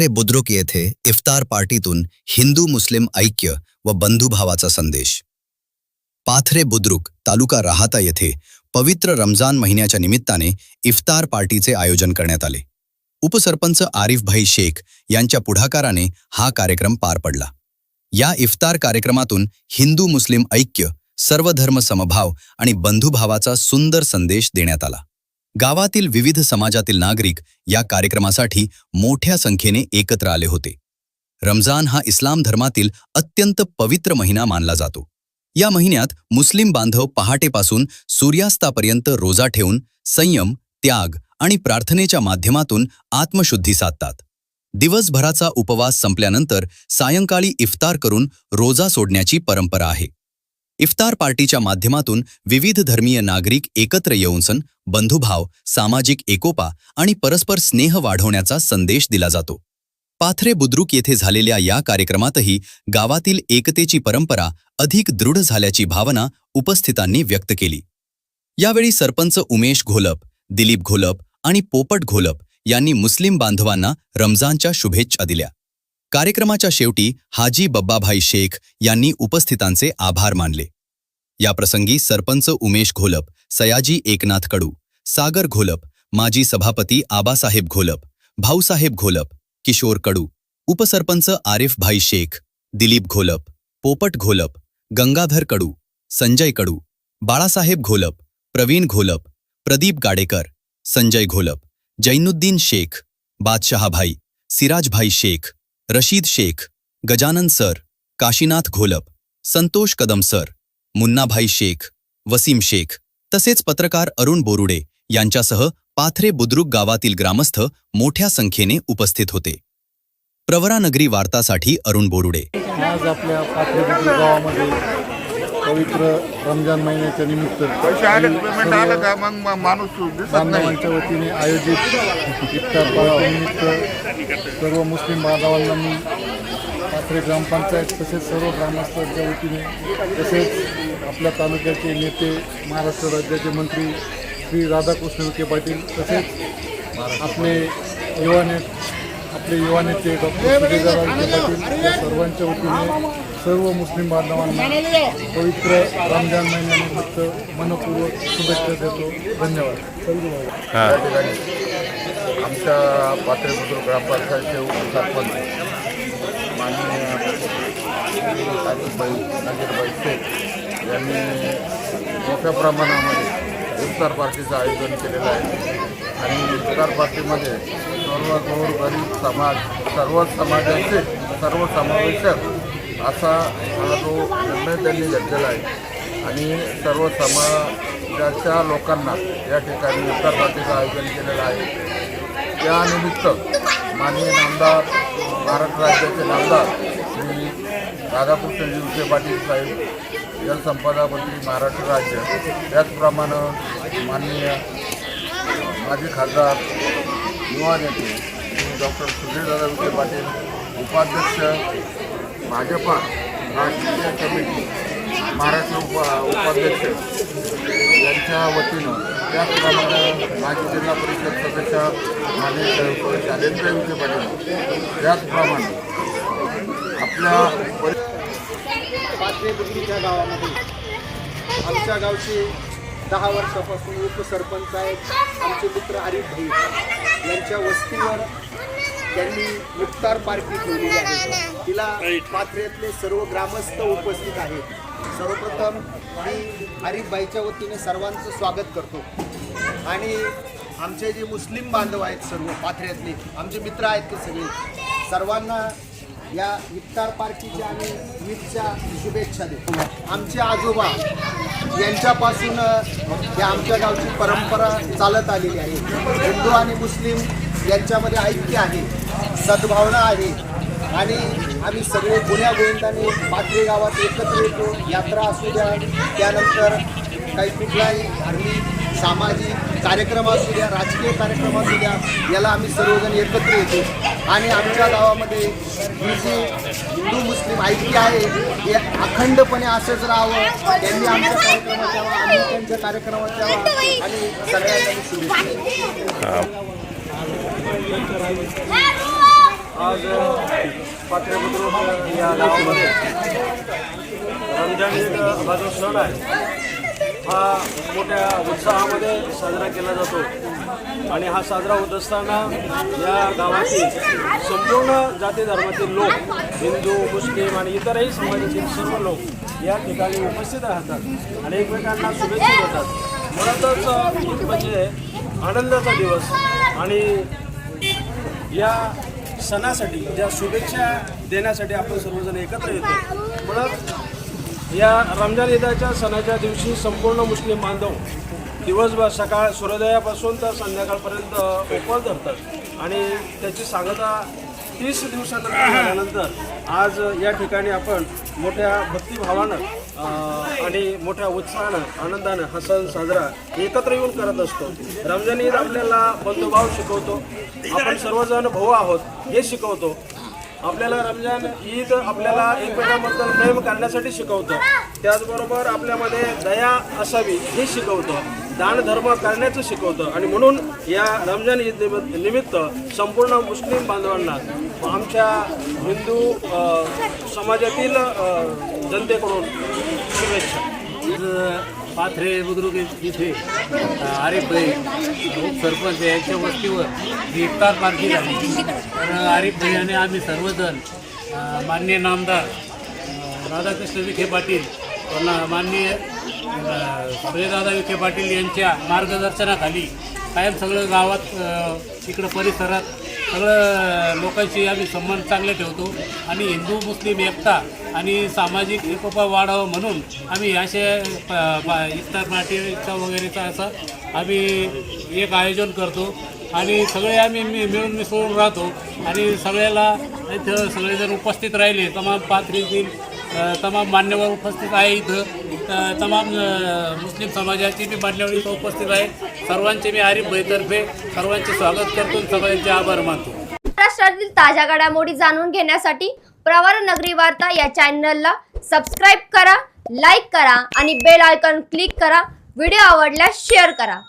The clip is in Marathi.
पाथरे बुद्रुक येथे इफ्तार पार्टीतून हिंदू मुस्लिम ऐक्य व बंधुभावाचा संदेश। पाथरे बुद्रुक तालुका राहाता येथे पवित्र रमजान महिन्याच्या निमित्ताने इफ्तार पार्टीचे आयोजन करण्यात आले। उपसरपंच आरिफ भाई शेख यांच्या पुढाकाराने हा कार्यक्रम पार पडला। या इफ्तार कार्यक्रमातून हिंदू मुस्लिम ऐक्य, सर्वधर्म समभाव आणि बंधुभावाचा सुंदर संदेश देण्यात आला। गावातील विविध समाजातील नागरिक या कार्यक्रमासाठी मोठ्या संख्येने एकत्र आले होते। रमजान हा इस्लाम धर्मातील अत्यंत पवित्र महिना मानला जातो। या महिन्यात मुस्लिम बांधव पहाटेपासून सूर्यास्तापर्यंत रोजा ठेवून संयम, त्याग आणि प्रार्थनेच्या माध्यमातून आत्मशुद्धी साधतात। दिवसभराचा उपवास संपल्यानंतर सायंकाळी इफ्तार करून रोजा सोडण्याची परंपरा आहे। इफ्तार पार्टीच्या माध्यमातून विविध धर्मीय नागरिक एकत्र येऊन सण, बंधुभाव, सामाजिक एकोपा आणि परस्पर स्नेह वाढवण्याचा संदेश दिला जातो। पाथरे बुद्रुक येथे झालेल्या या कार्यक्रमातही गावातील एकतेची परंपरा अधिक दृढ झाल्याची भावना उपस्थितांनी व्यक्त केली। यावेळी सरपंच उमेश घोलप, दिलीप घोलप आणि पोपट घोलप यांनी मुस्लिम बांधवांना रमजानच्या शुभेच्छा दिल्या। कार्यक्रमाच्या शेवटी हाजी बब्बाभाई शेख यांनी उपस्थितांचे आभार मानले। याप्रसंगी सरपंच उमेश घोलप, सयाजी एकनाथ कडू, सागर घोलप, माजी सभापती आबासाहेब घोलप, भाऊसाहेब घोलप, किशोर कडू, उपसरपंच आरिफ भाई शेख, दिलीप घोलप, पोपट घोलप, गंगाधर कडू, संजय कडू, बाळासाहेब घोलप, प्रवीण घोलप, प्रदीप गाडेकर, संजय घोलप, जैनुद्दीन शेख, बादशहाभाई, सिराजभाई शेख, रशीद शेख, गजानन सर, काशीनाथ घोलप, संतोष कदम सर, मुन्नाभाई शेख, वसीम शेख तसेच पत्रकार अरुण बोरुडे यांच्यासह पाथरे बुद्रुक गावातील ग्रामस्थ मोठ्या संख्येने उपस्थित होते। प्रवरानगरी वार्तासाठी अरुण बोरुडे। आज आपल्या पाथरे बुद्रुक गावामध्ये पवित्र रमजान महिन्याच्या निमित्त बांधवांच्या वतीने आयोजित इफ्तार पार्टीनिमित्त सर्व मुस्लिम बांधवांना मी पाथरे ग्रामपंचायत तसेच सर्व ग्रामस्थांच्या वतीने तसेच आपल्या तालुक्याचे नेते, महाराष्ट्र राज्याचे मंत्री श्री राधाकृष्ण विखे पाटील तसेच आपले युवा नेते डॉक्टर सुरेदार विखे पाटील या सर्वांच्या वतीने सर्व मुस्लिम बांधवांना पवित्र रमजान महिन्यानिमित्त मनपूर्वक शुभेच्छा देतो। धन्यवाद। या ठिकाणी आमच्या पाथरे बुद्रुक ग्रामपंचायतचे उपसरपंच माननीय नाजीरभाई शेख यांनी मोठ्या प्रमाणामध्ये इफ्तार पार्टीचं आयोजन केलेलं आहे आणि इफ्तार पार्टीमध्ये सर्व गोरगरीब समाज, सर्वच समाजाचे सर्वसमावेशक असा हा जो निर्णय त्यांनी घेतलेला आहे आणि सर्व समाजाच्या लोकांना या ठिकाणी इफ्तार पार्टीचं आयोजन केलेलं आहे। त्यानिमित्त माननीय नामदार, महाराष्ट्र राज्याचे नामदार श्री राधाकृष्ण विखे पाटील साहेब, जलसंपदा मंत्री महाराष्ट्र राज्य, त्याचप्रमाणे माननीय माजी खासदार, युवा नेते डॉक्टर सुरेदार विखे पाटील, उपाध्यक्ष भाजपा राष्ट्रीय कमिटी महाराष्ट्र उपाध्यक्ष यांच्या वतीनं, त्याचप्रमाणे माजी जिल्हा परिषद सदस्य माननीय शालेंद्र विखे पाटील, त्याचप्रमाणे आपल्या पाथरे बुद्रुकच्या गावामध्ये आमच्या गावचे 10 वर्षापासून उपसरपंच आहेत आमचे मित्र आरिफ भाई यांच्या वस्तीवर त्यांनी इफ्तार पार्टी ठेवलेली आहे। तिला पाथरेतले सर्व ग्रामस्थ उपस्थित आहेत। सर्वप्रथम मी आरिफ भाईच्या वतीने सर्वांचं स्वागत करतो आणि आमचे जे मुस्लिम बांधव आहेत सर्व पाथरेतले आमचे मित्र आहेत ते सगळे, सर्वांना या इफ्तार पार्टीच्या आणि ईदच्या शुभेच्छा देतो। आमचे आजोबा यांच्यापासून या आमच्या गावची परंपरा चालत आलेली आहे। हिंदू आणि मुस्लिम यांच्यामध्ये ऐक्य आहे, सद्भावना आहे आणि आम्ही सगळे गुण्या गोविंदाने पाथरे गावात एकत्र येतो। यात्रा असू द्या, त्यानंतर काही कुठलाही धार्मिक, सामाजिक कार्यक्रम असू द्या, राजकीय कार्यक्रम असू द्या, याला आम्ही सर्वजण एकत्र येतो आणि आमच्या गावामध्ये ही जी हिंदू मुस्लिम ऐक्य आहे हे अखंडपणे असंच राहावं। त्यांनी आमच्या कार्यक्रमात यावं, आम्ही त्यांच्या कार्यक्रमात यावं आणि सगळ्यांना शुभेच्छा। आज पाथरे बुद्रुक या गावामध्ये रमजान ईद हा जो सण आहे हा मोठ्या उत्साहामध्ये साजरा केला जातो आणि हा साजरा होत असताना या गावातील संपूर्ण जाती धर्मातील लोक हिंदू मुस्लिम आणि इतरही समाजातील सर्व लोक या ठिकाणी उपस्थित राहतात आणि एकमेकांना शुभेच्छा देतात. मुळातच ईद म्हणजे आनंदाचा दिवस आणि या सणासाठी ज्या शुभेच्छा देण्यासाठी आपण सर्वजण एकत्र येतो. मुळात या रमजान ईदाच्या सणाच्या दिवशी संपूर्ण मुस्लिम बांधव दिवसभर सकाळ सूर्योदयापासून तर संध्याकाळपर्यंत उपवास धरतात आणि त्याची सांगता 30 दिवसानंतर झाल्यानंतर आज या ठिकाणी आपण मोठ्या भक्तिभावानं आणि मोठ्या उत्साहानं आनंदानं हा सण साजरा एकत्र येऊन करत असतो. रमजान ईद आपल्याला बंधुभाव शिकवतो. आपण सर्वजण भाऊ आहोत हे शिकवतो. आपल्याला रमजान ईद आपल्याला एकमेकांबद्दल प्रेम करण्यासाठी शिकवतं. त्याचबरोबर आपल्यामध्ये दया असावी हे शिकवतं. दानधर्म करण्याचं शिकवतं आणि म्हणून या रमजान ईद निमित्त संपूर्ण मुस्लिम बांधवांना आमच्या हिंदू समाजातील जनतेकडून शुभेच्छा. पाथरे बुद्रुक इथे आरिफ भाई उपसरपंच यांच्या वस्तीवर ही इफ्तार पार्टी झाली. तर आरिफ भाई आणि आम्ही सर्वजण माननीय नामदार राधाकृष्ण विखे पाटील, माननीय सूर्यदादा विखे पाटील यांच्या मार्गदर्शनाखाली कायम सगळं गावात इकडं परिसरात सगळं लोकांशी आम्ही संबंध चांगले ठेवतो आणि हिंदू मुस्लिम एकता आणि सामाजिक एकोपा वाढावं म्हणून आम्ही असे इफ्तार पार्टीचा वगैरेचा असं आम्ही एक आयोजन करतो आणि सगळे आम्ही मिळून मिसळून राहतो आणि सगळ्याला इथं सगळेजण उपस्थित राहिले. तमाम पाथरीतील तमाम मान्यवर उपस्थित आहे. इथं तमाम मुस्लिम समाजाची बी मान्यवर इथं उपस्थित आहे. सर्वांचे मी आरिफ भाईतर्फे सर्वांचे स्वागत करतो आणि सगळ्यांचे आभार मानतो. महाराष्ट्रातील ताज्या घडामोडी जाणून घेण्यासाठी प्रवार नगरी वार्ता या चॅनलला सबस्क्राईब करा, लाईक करा आणि बेल आयकॉन क्लिक करा. व्हिडिओ आवडल्यास शेअर करा.